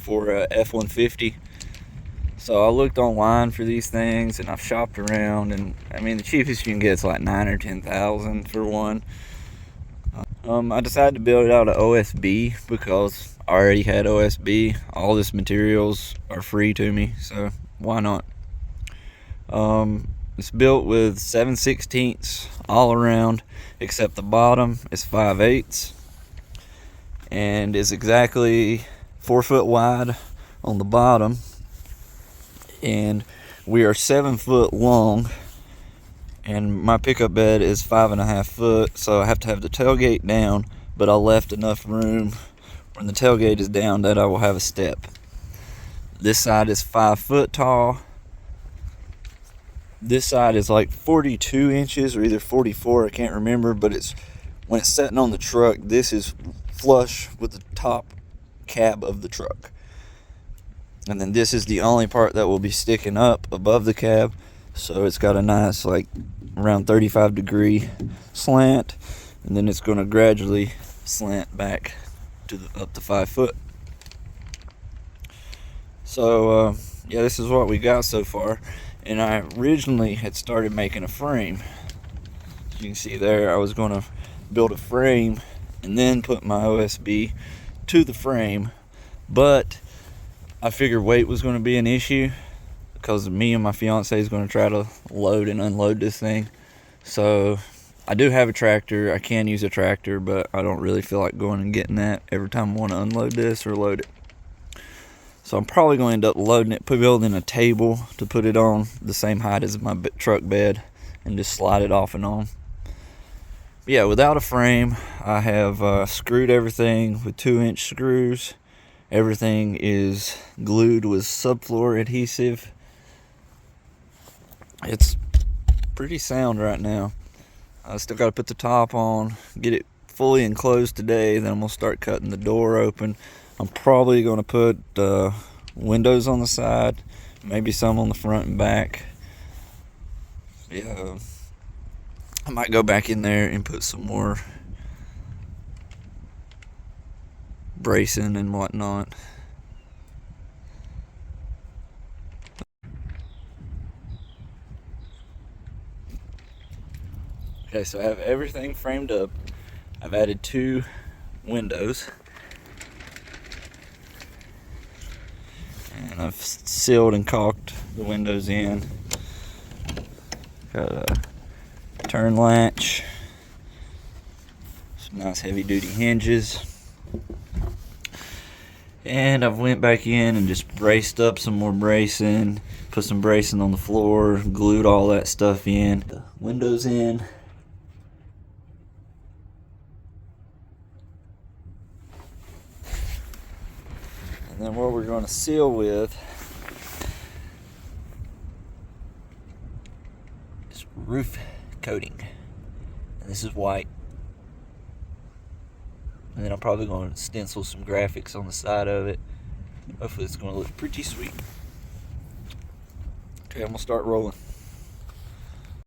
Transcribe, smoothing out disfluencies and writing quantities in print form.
for a F-150. So I looked online for these things, and I've shopped around, and I mean the cheapest you can get is like 9 or 10,000 for one. I decided to build it out of OSB because I already had OSB. All this materials are free to me, so why not? It's built with 7/16 all around, except the bottom is 5/8, and is exactly 4 foot wide on the bottom, and we are 7 foot long, and my pickup bed is 5.5 foot, so I have to have the tailgate down, but I left enough room when the tailgate is down that I will have a step. This side is 5 foot tall. This side is like 42 inches or either 44, I can't remember, but it's when it's sitting on the truck, this is flush with the top cab of the truck. And then this is the only part that will be sticking up above the cab, so it's got a nice like around 35-degree slant, and then it's going to gradually slant back to up to 5 foot. So yeah, this is what we got so far. And I originally had started making a frame. As you can see there, I was going to build a frame and then put my OSB to the frame, but I figured weight was going to be an issue because me and my fiance is going to try to load and unload this thing. So I do have a tractor. I can use a tractor, but I don't really feel like going and getting that every time I want to unload this or load it. So I'm probably going to end up loading it, building a table to put it on the same height as my truck bed and just slide it off and on. But yeah, without a frame, I have screwed everything with 2-inch screws. Everything is glued with subfloor adhesive. It's pretty sound right now. I still got to put the top on, get it fully enclosed today, then I'm going to start cutting the door open. I'm probably going to put windows on the side, maybe some on the front and back. Yeah, I might go back in there and put some more bracing and whatnot. Okay, so I have everything framed up. I've added 2 windows. And I've sealed and caulked the windows in. Got a turn latch, some nice heavy duty hinges, and I've went back in and just braced up some more bracing, put some bracing on the floor, glued all that stuff in, the windows in. And then what we're going to seal with is roof coating. And this is white. And then I'm probably going to stencil some graphics on the side of it. Hopefully it's going to look pretty sweet. Okay, I'm going to start rolling.